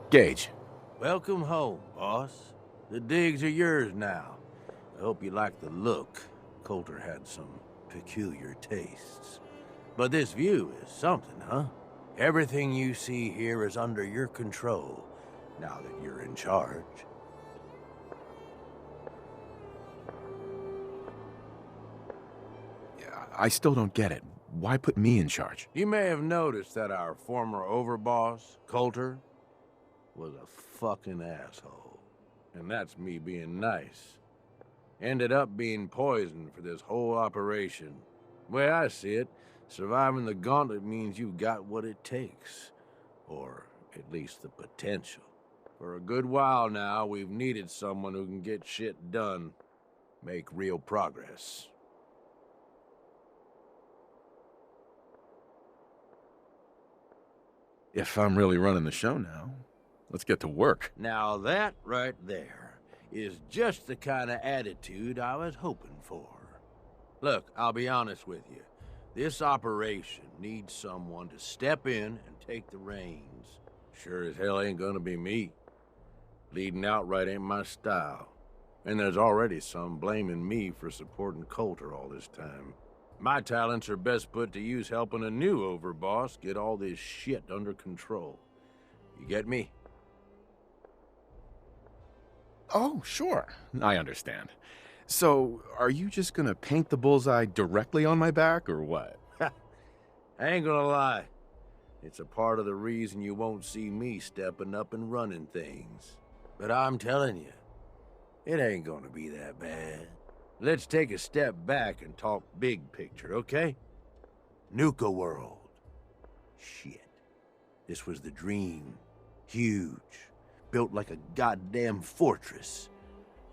Gage. Welcome home, boss. The digs are yours now. I hope you like the look. Coulter had some peculiar tastes. But this view is something, huh? Everything you see here is under your control, now that you're in charge. I still don't get it. Why put me in charge? You may have noticed that our former overboss, Coulter, was a fucking asshole. And that's me being nice. Ended up being poisoned for this whole operation. The way I see it, surviving the gauntlet means you got what it takes. Or at least the potential. For a good while now, we've needed someone who can get shit done. Make real progress. If I'm really running the show now, let's get to work. Now that right there is just the kind of attitude I was hoping for. Look, I'll be honest with you. This operation needs someone to step in and take the reins. Sure as hell ain't gonna be me. Leading outright ain't my style. And there's already some blaming me for supporting Coulter all this time. My talents are best put to use helping a new overboss get all this shit under control. You get me? Oh, sure. I understand. So, are you just gonna paint the bullseye directly on my back, or what? I ain't gonna lie. It's a part of the reason you won't see me stepping up and running things. But I'm telling you, it ain't gonna be that bad. Let's take a step back and talk big picture, okay? Nuka world. Shit. This was the dream. Huge. Built like a goddamn fortress.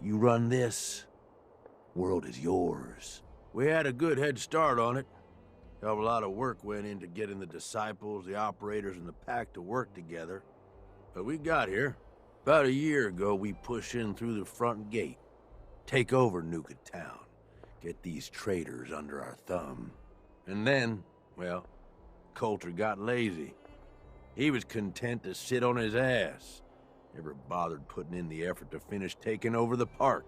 You run this, world is yours. We had a good head start on it. Hell of a lot of work went into getting the disciples, the operators, and the pack to work together. But we got here. About a year ago, we pushed in through the front gate. Take over Nuka Town. Get these traitors under our thumb. And then, well, Coulter got lazy. He was content to sit on his ass. Never bothered putting in the effort to finish taking over the park.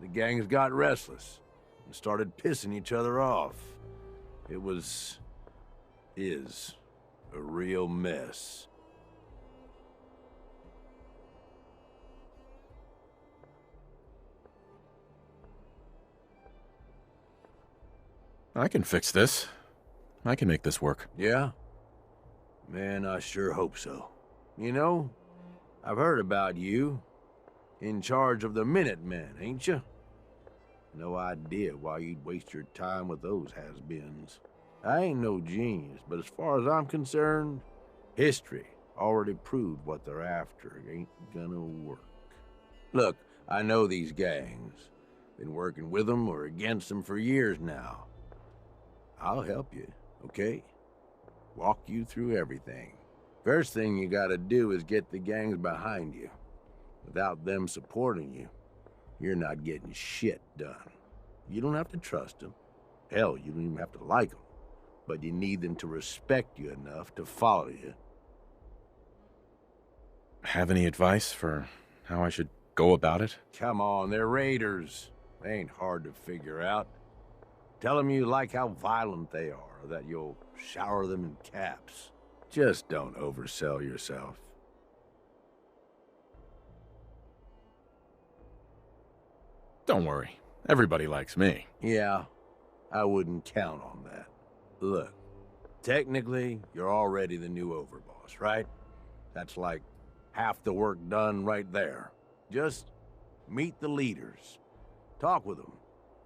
The gangs got restless and started pissing each other off. It is a real mess. I can fix this. I can make this work. Yeah? Man, I sure hope so. You know, I've heard about you. In charge of the Minutemen, ain't you? No idea why you'd waste your time with those has-beens. I ain't no genius, but as far as I'm concerned, history already proved what they're after ain't gonna work. Look, I know these gangs. Been working with them or against them for years now. I'll help you, okay? Walk you through everything. First thing you gotta do is get the gangs behind you. Without them supporting you, you're not getting shit done. You don't have to trust them. Hell, you don't even have to like them. But you need them to respect you enough to follow you. Have any advice for how I should go about it? Come on, they're raiders. They ain't hard to figure out. Tell them you like how violent they are, that you'll shower them in caps. Just don't oversell yourself. Don't worry. Everybody likes me. Yeah, I wouldn't count on that. Look, technically, you're already the new overboss, right? That's like half the work done right there. Just meet the leaders. Talk with them.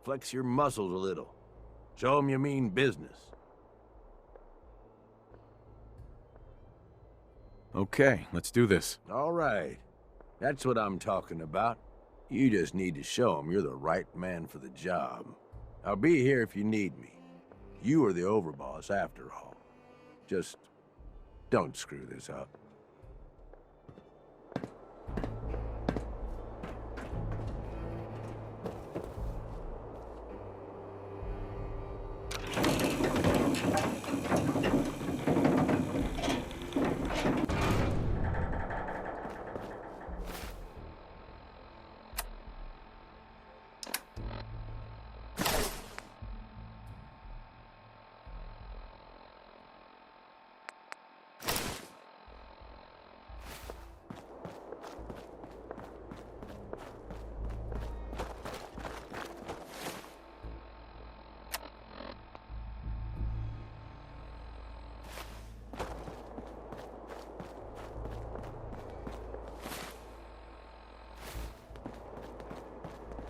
Flex your muscles a little. Show them you mean business. Okay, let's do this. All right. That's what I'm talking about. You just need to show them you're the right man for the job. I'll be here if you need me. You are the overboss after all. Just don't screw this up.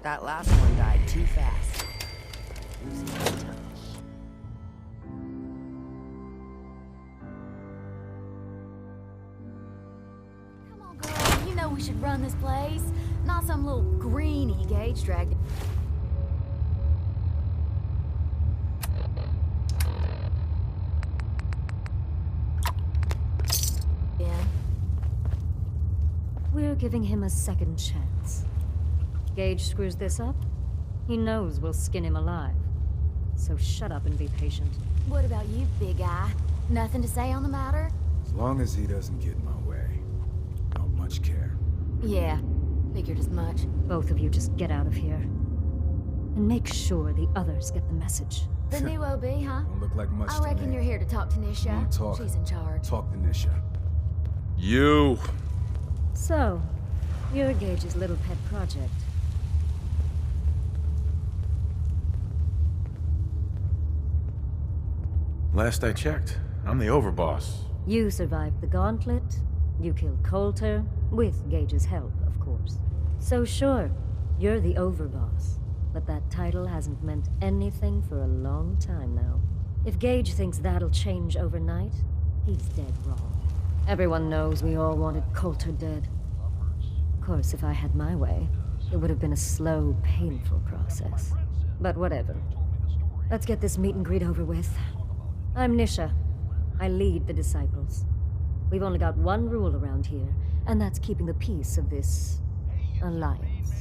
That last one died too fast. Losing my touch. Come on, girl. You know we should run this place. Not some little greenie Gage dragged in. We're giving him a second chance. Gage screws this up, he knows we'll skin him alive. So shut up and be patient. What about you, big guy? Nothing to say on the matter? As long as he doesn't get in my way, don't much care. Yeah, figured as much. Both of you just get out of here. And make sure the others get the message. The new OB, huh? Don't look like much I to reckon me. you're here to talk to Nisha. You talk. She's in charge. Talk to Nisha. You! So, you're Gage's little pet project. Last I checked, I'm the overboss. You survived the gauntlet, you killed Coulter, with Gage's help, of course. So sure, you're the overboss, but that title hasn't meant anything for a long time now. If Gage thinks that'll change overnight, he's dead wrong. Everyone knows we all wanted Coulter dead. Of course, if I had my way, it would have been a slow, painful process. But whatever. Let's get this meet and greet over with. I'm Nisha. I lead the Disciples. We've only got one rule around here, and that's keeping the peace of this alliance.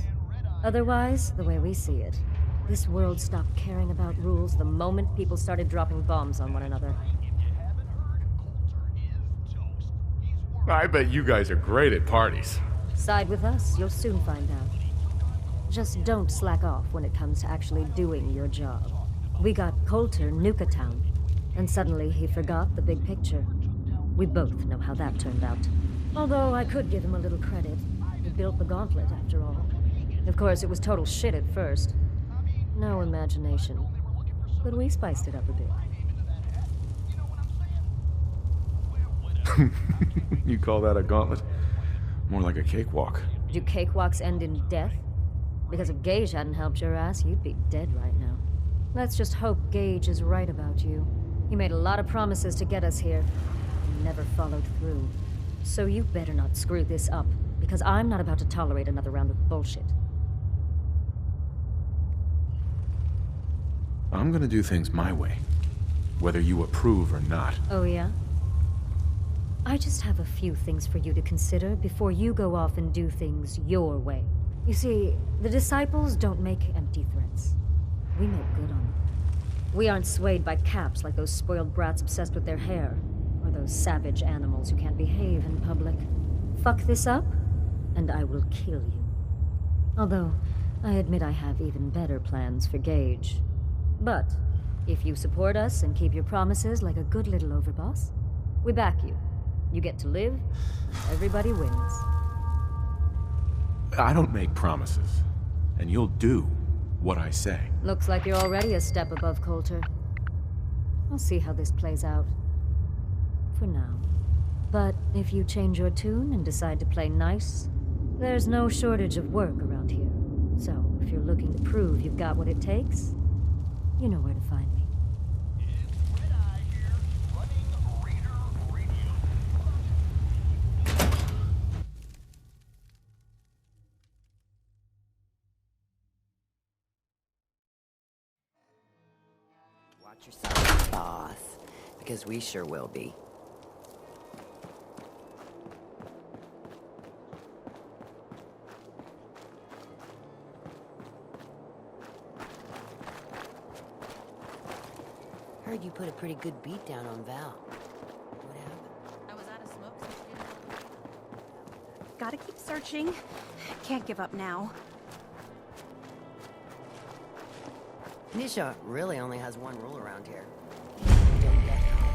Otherwise, the way we see it, this world stopped caring about rules the moment people started dropping bombs on one another. I bet you guys are great at parties. Side with us, you'll soon find out. Just don't slack off when it comes to actually doing your job. We got Coulter Nuka Town, and suddenly he forgot the big picture. We both know how that turned out. Although I could give him a little credit. He built the gauntlet, after all. Of course, it was total shit at first. No imagination. But we spiced it up a bit. You call that a gauntlet? More like a cakewalk. Do cakewalks end in death? Because if Gage hadn't helped your ass, you'd be dead right now. Let's just hope Gage is right about you. He made a lot of promises to get us here, and never followed through. So you better not screw this up, because I'm not about to tolerate another round of bullshit. I'm gonna do things my way, whether you approve or not. Oh yeah? I just have a few things for you to consider before you go off and do things your way. You see, the Disciples don't make empty threats. We make good on them. We aren't swayed by caps like those spoiled brats obsessed with their hair, or those savage animals who can't behave in public. Fuck this up, and I will kill you. Although, I admit I have even better plans for Gage. But, if you support us and keep your promises like a good little overboss, we back you. You get to live, and everybody wins. I don't make promises, and you'll do what I say. Looks like you're already a step above Coulter. I'll see how this plays out. For now. But if you change your tune and decide to play nice, there's no shortage of work around here. So, if you're looking to prove you've got what it takes, you know where to find me. Watch yourself, boss. Because we sure will be. Heard you put a pretty good beat down on Val. What happened? I was out of smoke since you didn't. Gotta keep searching. Can't give up now. Nisha really only has one rule around here. Don't get caught.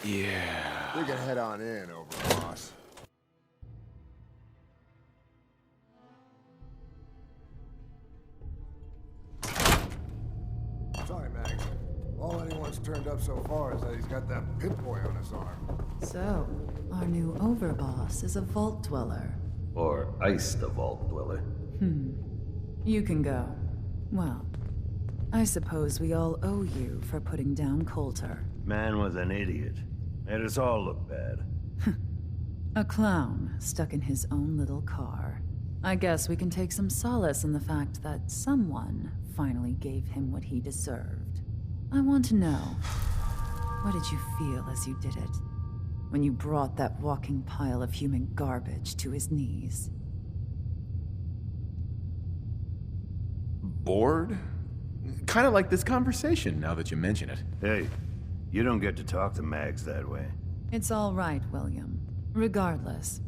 Yeah. We can head on in, Overboss. Sorry, Max. All anyone's turned up so far is that he's got that Pip-Boy on his arm. So, our new overboss is a vault dweller. Or iced the vault dweller. You can go. Well, I suppose we all owe you for putting down Coulter. Man was an idiot. Made us all look bad. A clown stuck in his own little car. I guess we can take some solace in the fact that someone finally gave him what he deserved. I want to know, what did you feel as you did it? When you brought that walking pile of human garbage to his knees? Bored? Kind of like this conversation, now that you mention it. Hey, you don't get to talk to Mags that way. It's all right, William. Regardless,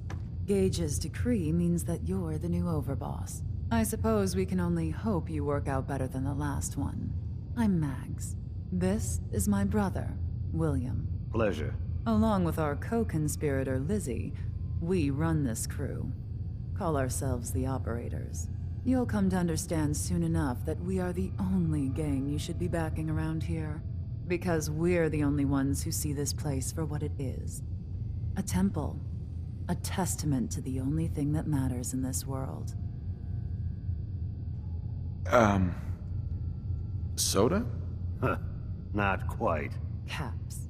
Gage's decree means that you're the new overboss. I suppose we can only hope you work out better than the last one. I'm Mags. This is my brother, William. Pleasure. Along with our co-conspirator, Lizzie, we run this crew. Call ourselves the Operators. You'll come to understand soon enough that we are the only gang you should be backing around here. Because we're the only ones who see this place for what it is. A temple. A testament to the only thing that matters in this world. Soda? Huh. Not quite. Caps.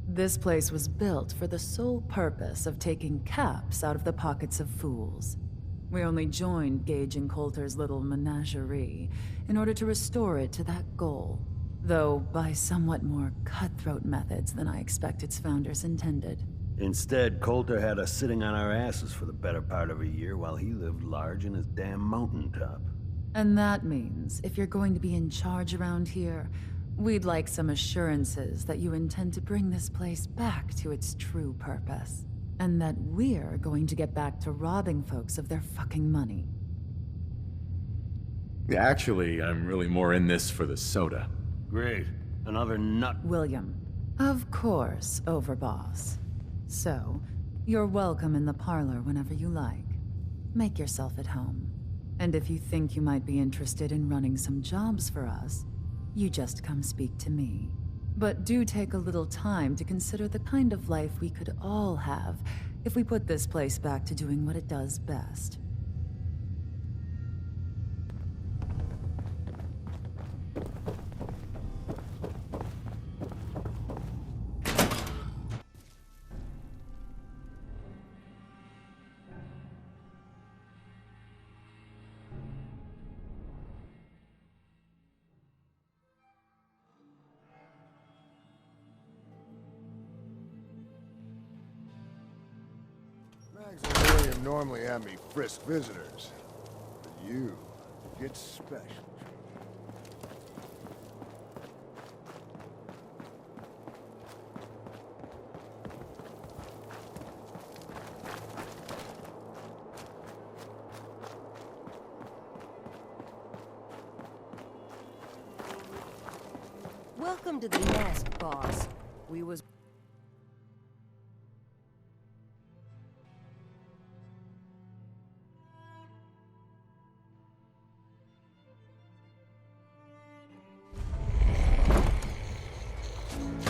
This place was built for the sole purpose of taking caps out of the pockets of fools. We only joined Gage and Coulter's little menagerie in order to restore it to that goal, though by somewhat more cutthroat methods than I expect its founders intended. Instead, Coulter had us sitting on our asses for the better part of a year while he lived large in his damn mountaintop. And that means, if you're going to be in charge around here, we'd like some assurances that you intend to bring this place back to its true purpose. And that we're going to get back to robbing folks of their fucking money. Actually, I'm really more in this for the soda. Great. Another nut. William. Of course, Overboss. So, you're welcome in the parlor whenever you like. Make yourself at home. And if you think you might be interested in running some jobs for us, you just come speak to me. But do take a little time to consider the kind of life we could all have if we put this place back to doing what it does best. Mags and William normally have me frisk visitors. But you get special. Welcome to the nest, boss. We was...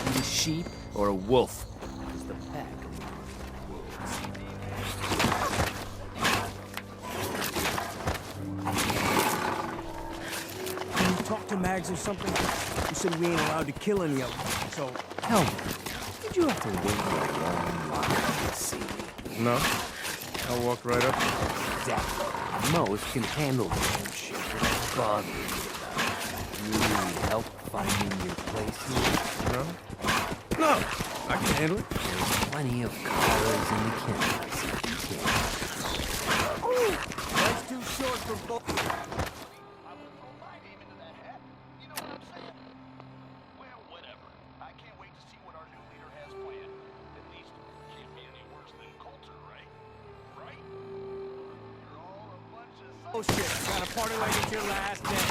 A sheep or a wolf? Is the pack Can you talk to Mags or something? You said we ain't allowed to kill any of them, so... Tell me, did you have to wait for a long line to see me? No. I'll walk right up. Exactly. Most can handle their own shit without bothering you about it. You need help finding your place here? No? No! I can handle it. There's plenty of collars in the kennel, so you can. That's too short for both. Oh shit, gotta party like it's your last day.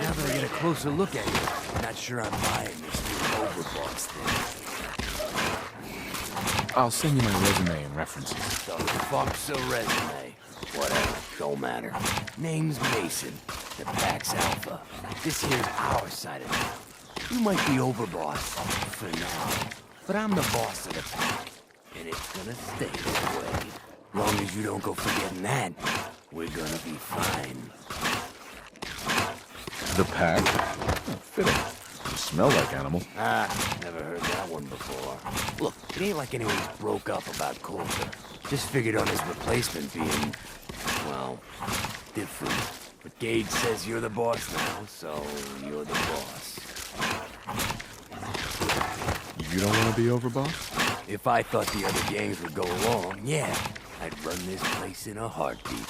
Now that I get a closer look at you, I'm not sure I'm buying this new overboss thing. I'll send you my resume and references. The fuck's a resume? Whatever, don't matter. Name's Mason, the Pax Alpha. This here's our side of town. You might be overboss for now, but I'm the boss of the pack, and it's gonna stay that way. Long as you don't go forgetting that, we're gonna be fine. The pack? Oh, fitting. You smell like animals. Ah, never heard that one before. Look, it ain't like anyone's broke up about Coulter. Just figured on his replacement being, well, different. But Gage says you're the boss now, so you're the boss. You don't want to be overboss? If I thought the other gangs would go along, yeah, I'd run this place in a heartbeat.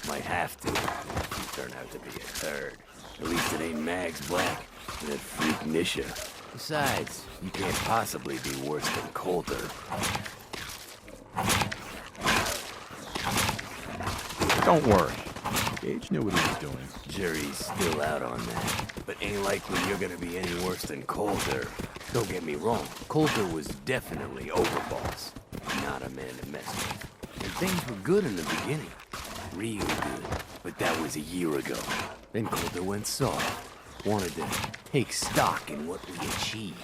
Might have to, if you turn out to be a turd. At least it ain't Mags Black and that freak Nisha. Besides, you can't possibly be worse than Coulter. Don't worry. Gage knew what he was doing. Jury's still out on that. But ain't likely you're gonna be any worse than Coulter. Don't get me wrong, Coulter was definitely overboss. Not a man to mess with. And things were good in the beginning. Real good. But that was a year ago. Then Coulter went soft. Wanted to take stock in what we achieved.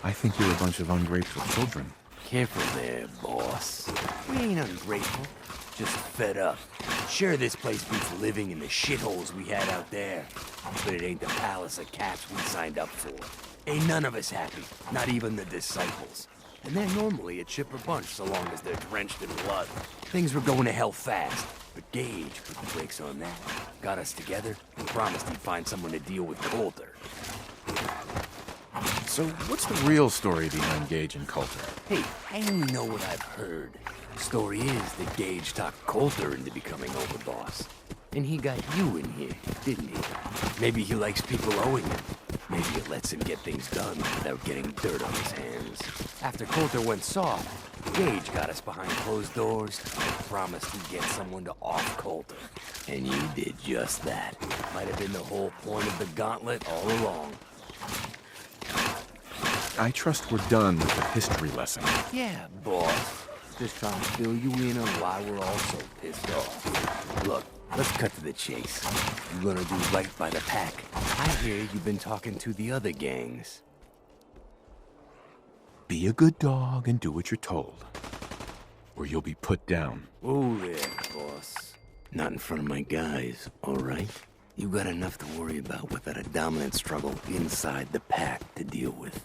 I think you're a bunch of ungrateful children. Careful there, boss. We ain't ungrateful, just fed up. Sure, this place beats living in the shitholes we had out there, but it ain't the palace of cats we signed up for. Ain't none of us happy, not even the disciples. And they're normally a chipper bunch so long as they're drenched in blood. Things were going to hell fast, but Gage put the brakes on that. Got us together and promised he'd find someone to deal with Coulter. So what's the real story behind Gage and Coulter? Hey, I only know what I've heard. The story is that Gage talked Coulter into becoming overboss. And he got you in here, didn't he? Maybe he likes people owing him. Maybe it lets him get things done without getting dirt on his hands. After Coulter went soft, Gage got us behind closed doors and promised he'd get someone to off Coulter. And you did just that. Might have been the whole point of the gauntlet all along. I trust we're done with the history lesson. Yeah, boss. Just trying to fill you in on why we're all so pissed off. Look, let's cut to the chase. You gonna do right by the pack. I hear you've been talking to the other gangs. Be a good dog and do what you're told, or you'll be put down. Oh there, boss. Not in front of my guys, all right? You got enough to worry about without a dominant struggle inside the pack to deal with.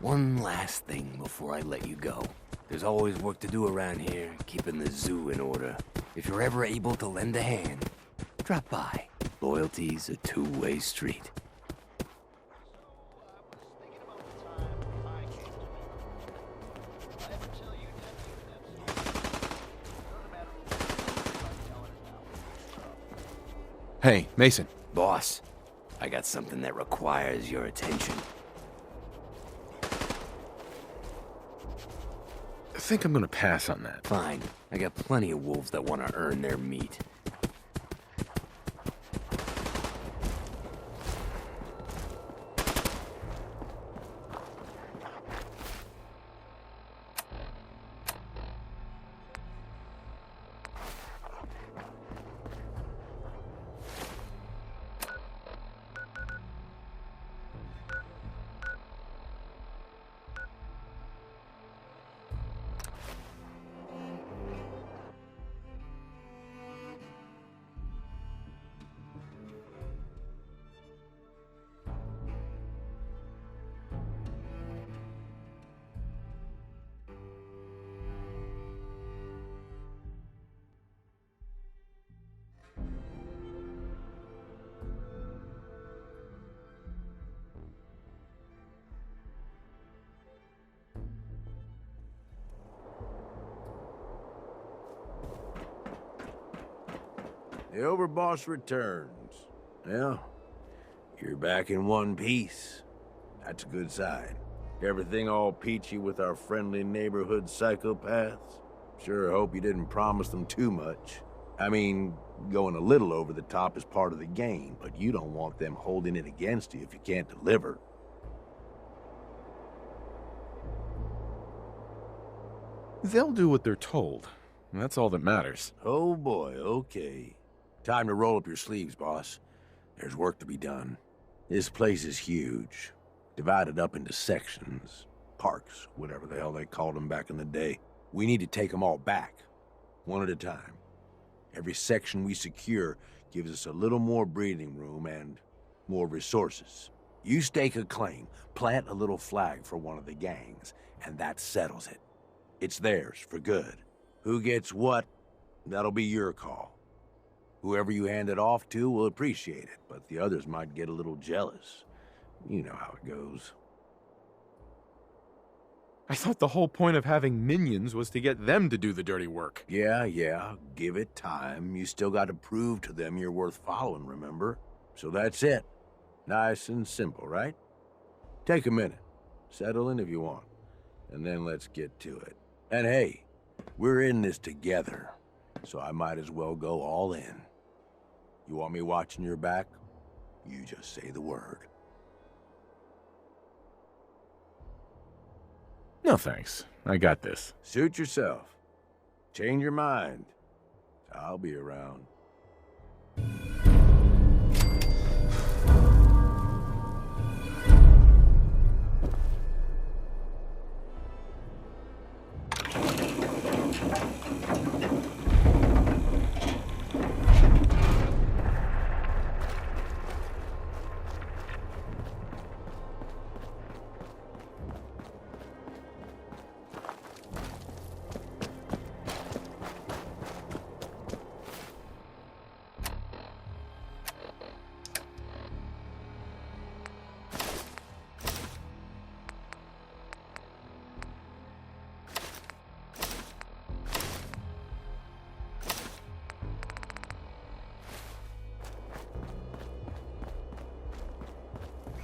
One last thing before I let you go. There's always work to do around here, keeping the zoo in order. If you're ever able to lend a hand, drop by. Loyalty's a two-way street. Hey, Mason. Boss, I got something that requires your attention. I think I'm gonna pass on that. Fine. I got plenty of wolves that want to earn their meat. The overboss returns. Well, you're back in one piece. That's a good sign. Everything all peachy with our friendly neighborhood psychopaths? Sure hope you didn't promise them too much. I mean, going a little over the top is part of the game, but you don't want them holding it against you if you can't deliver. They'll do what they're told. That's all that matters. Oh boy, okay. Time to roll up your sleeves, boss. There's work to be done. This place is huge. Divided up into sections. Parks, whatever the hell they called them back in the day. We need to take them all back. One at a time. Every section we secure gives us a little more breathing room and more resources. You stake a claim, plant a little flag for one of the gangs, and that settles it. It's theirs for good. Who gets what, that'll be your call. Whoever you hand it off to will appreciate it, but the others might get a little jealous. You know how it goes. I thought the whole point of having minions was to get them to do the dirty work. Yeah, give it time. You still got to prove to them you're worth following, remember? So that's it. Nice and simple, right? Take a minute. Settle in if you want. And then let's get to it. And hey, we're in this together, so I might as well go all in. You want me watching your back? You just say the word. No thanks. I got this. Suit yourself. Change your mind. I'll be around.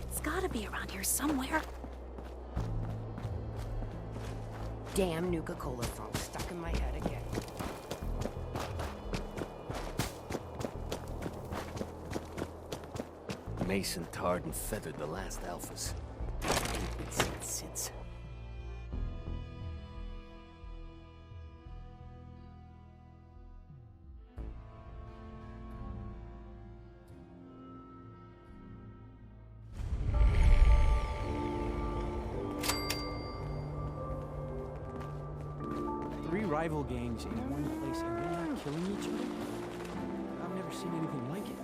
It's gotta be around here somewhere. Damn Nuka-Cola song stuck in my head again. Mason tarred and feathered the last alphas. Ain't been seen since. Three rival gangs in one place and they're not killing each other? I've never seen anything like it.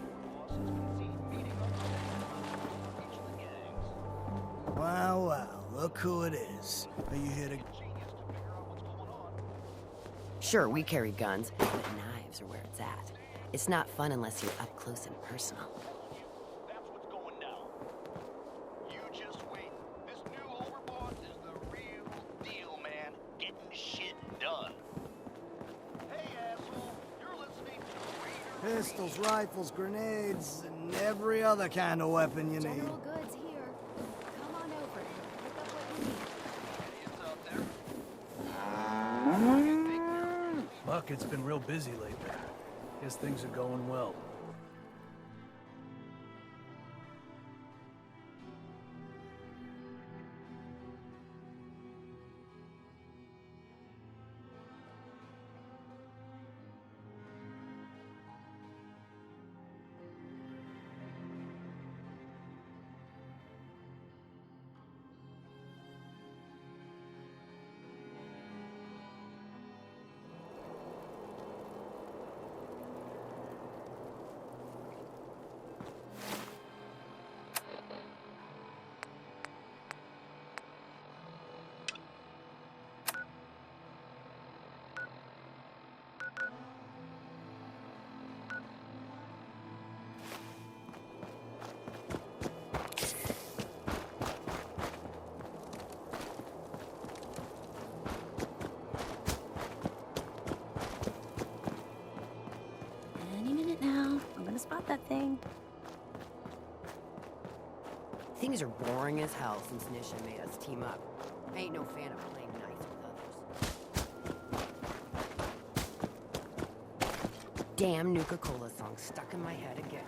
Wow, wow, look who it is. Are you here to... Sure, we carry guns, but knives are where it's at. It's not fun unless you're up close and personal. That's what's going down. You just wait. This new overboss is the real deal, man. Getting shit done. Hey, asshole, you're listening to Raider Pistols, rifles, grenades, and every other kind of weapon you need. General goods here. Come on over. Pick up what you need. idiots out there. Buck, it's been real busy lately. Guess things are going well. Any minute now. I'm gonna spot that thing. Things are boring as hell since Nisha made us team up. I ain't no fan of playing nice with others. Damn Nuka-Cola song stuck in my head again.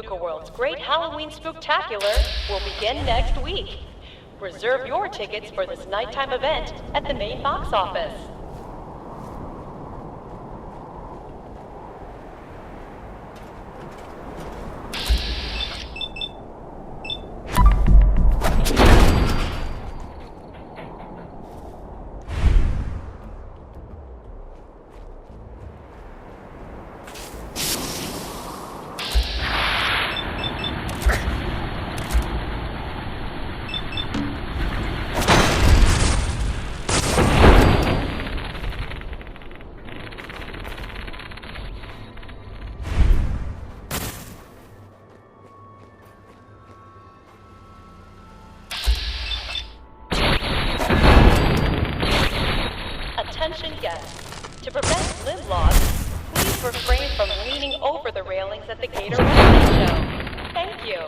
Nuka World's Great Halloween Spooktacular will begin next week. Reserve your tickets for this nighttime event at the main box office. Attention guests. To prevent limb loss, please refrain from leaning over the railings at the Gator Wrestling Show. Thank you.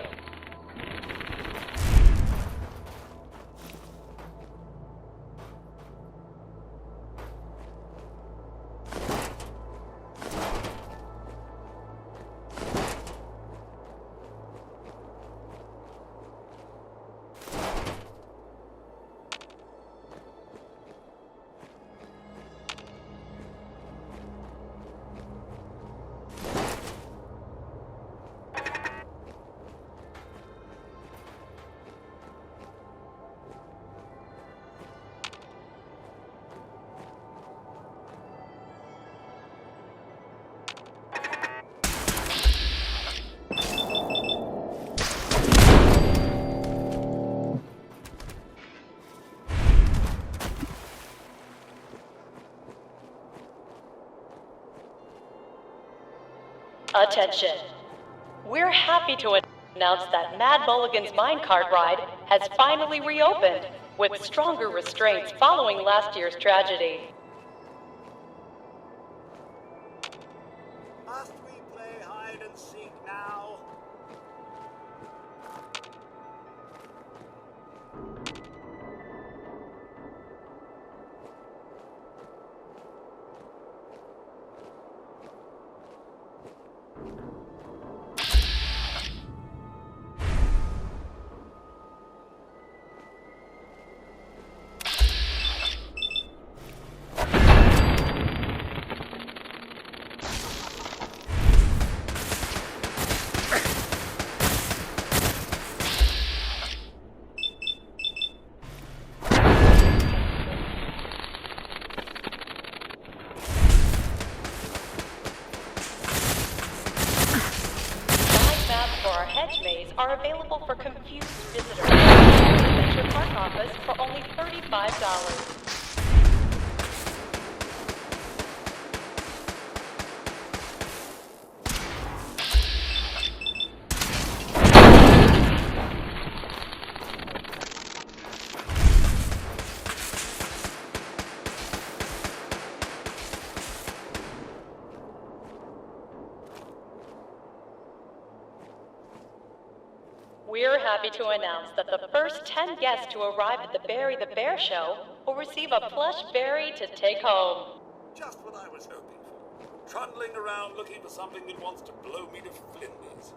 Attention. We're happy to announce that Mad Mulligan's minecart ride has finally reopened with stronger restraints following last year's tragedy. Must we play hide and seek now? Are available for confused visitors at the Adventure Park office for only $35. We're happy to announce that the first 10 guests to arrive at the Barry the Bear show will receive a plush berry to take home. Just what I was hoping for. Trundling around looking for something that wants to blow me to flinders.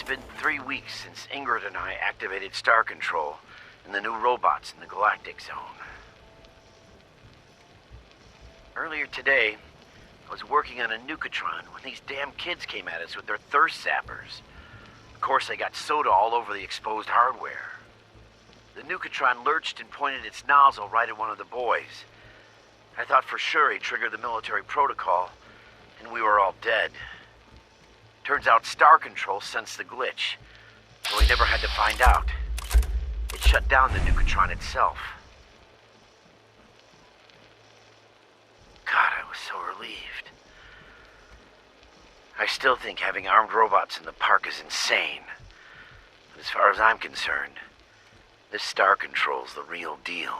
been 3 weeks since Ingrid and I activated Star Control and the new robots in the Galactic Zone. Earlier today, I was working on a Nukatron when these damn kids came at us with their thirst zappers. Of course, they got soda all over the exposed hardware. The Nukatron lurched and pointed its nozzle right at one of the boys. I thought for sure he triggered the military protocol, and we were all dead. Turns out Star Control sensed the glitch, so he never had to find out. It shut down the Nukatron itself. God, I was so relieved. I still think having armed robots in the park is insane. But as far as I'm concerned, this Star Control's the real deal.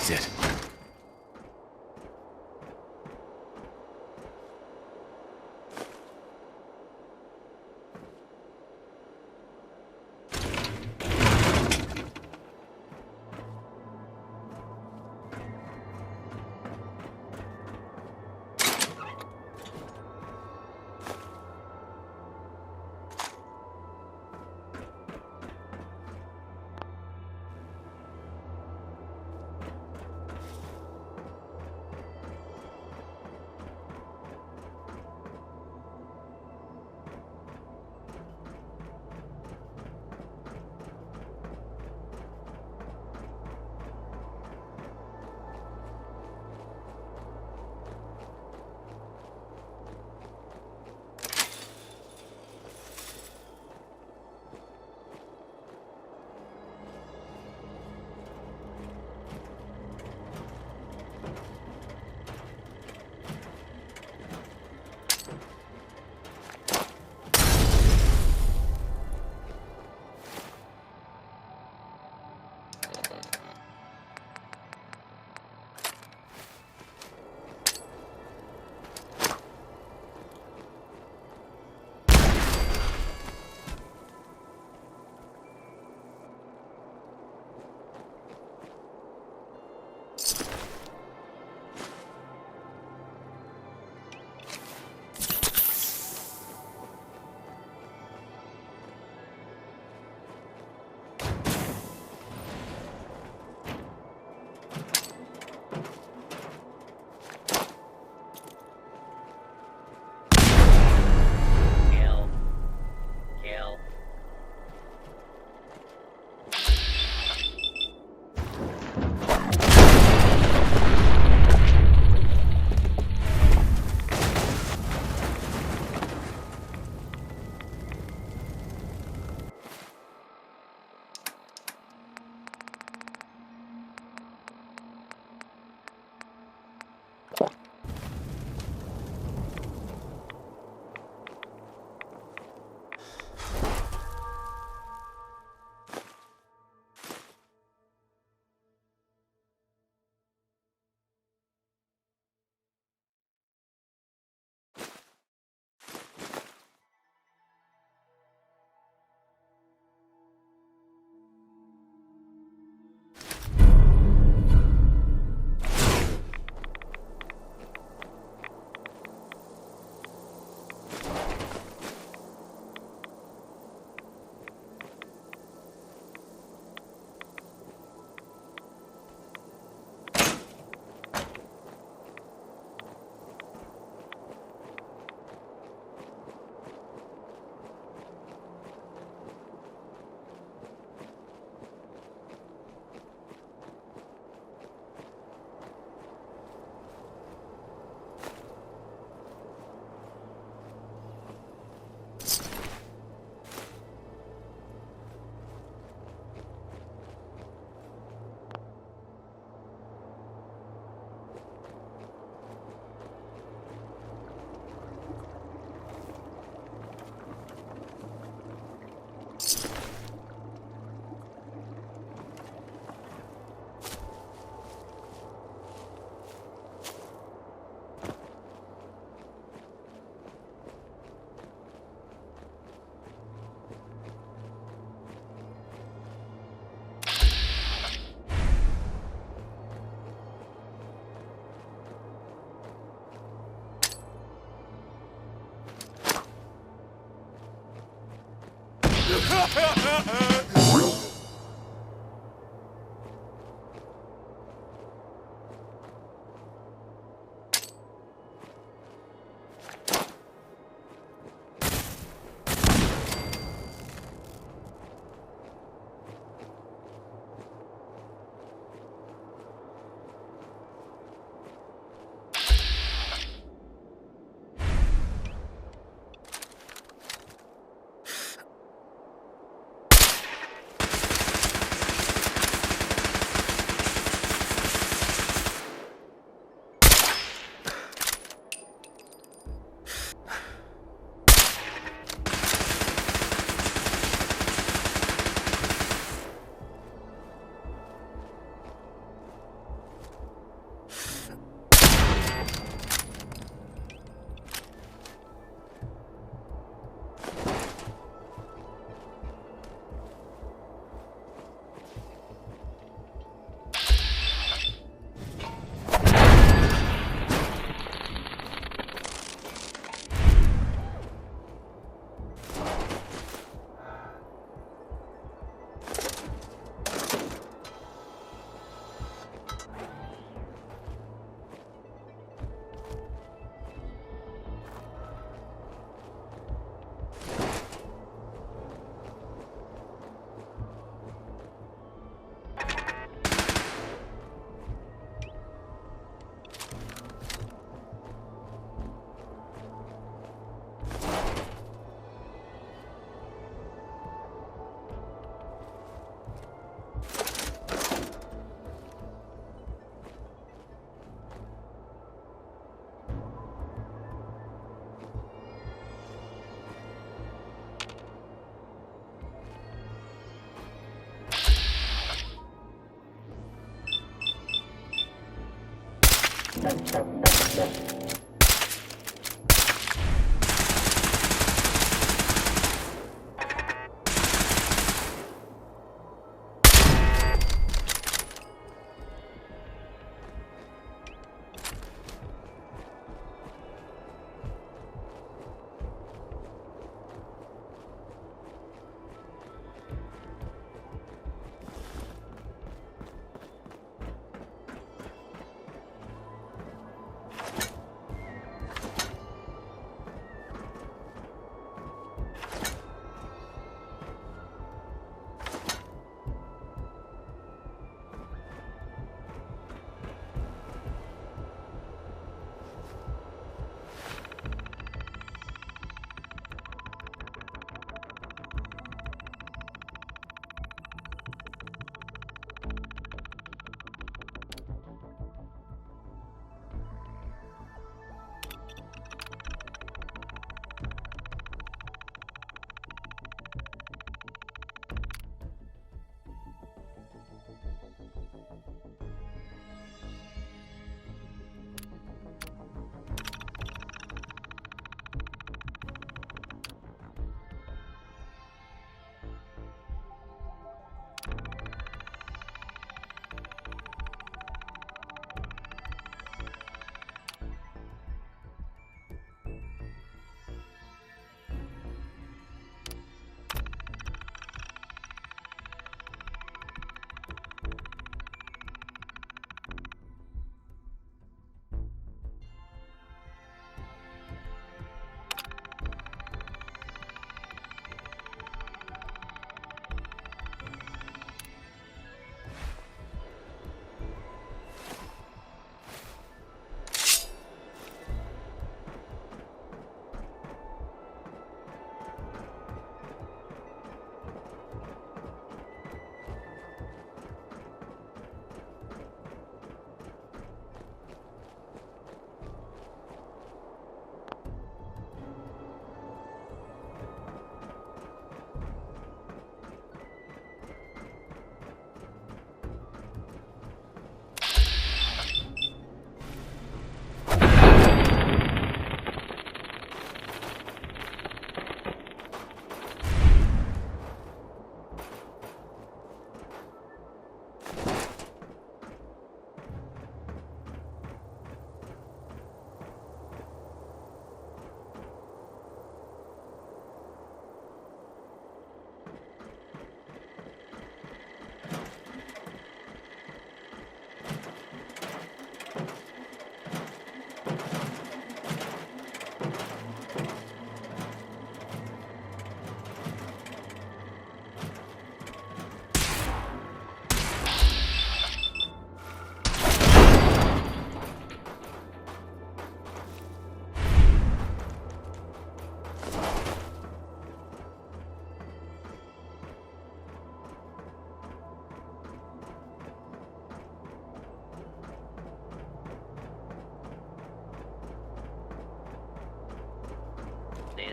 That's it.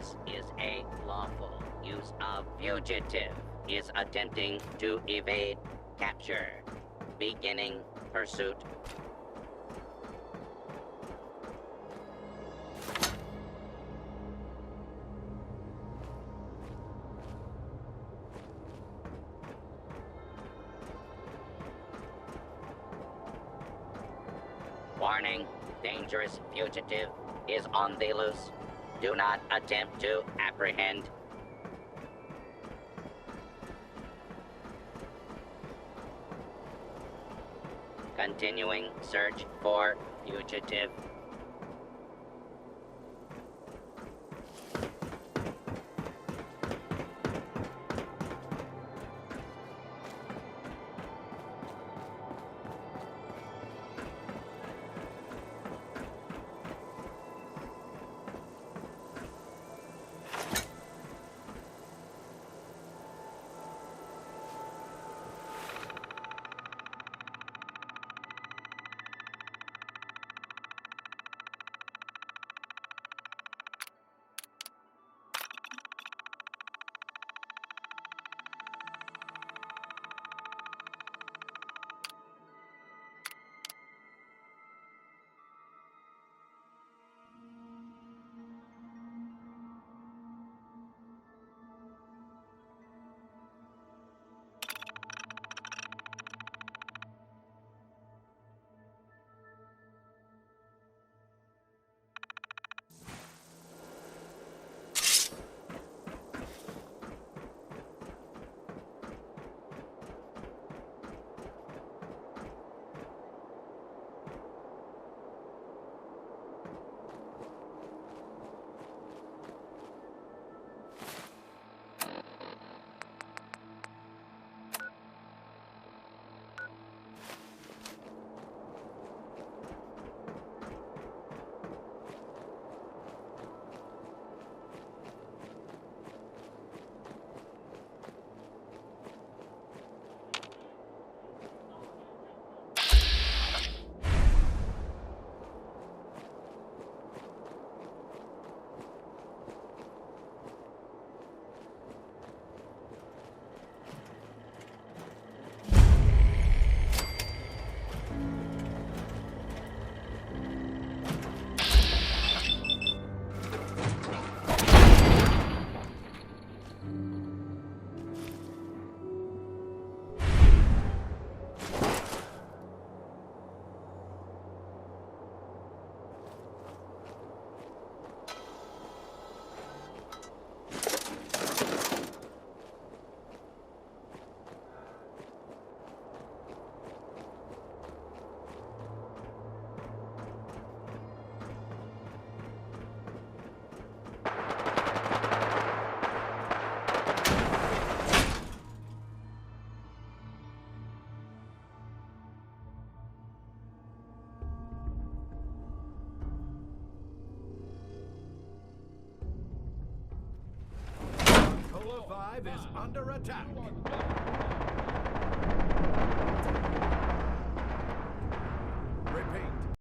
This is a lawful use of fugitive. Is attempting to evade capture. Beginning pursuit. Warning, dangerous fugitive is on the loose. Do not attempt to apprehend. Continuing search for fugitive. Cola 5 is under attack.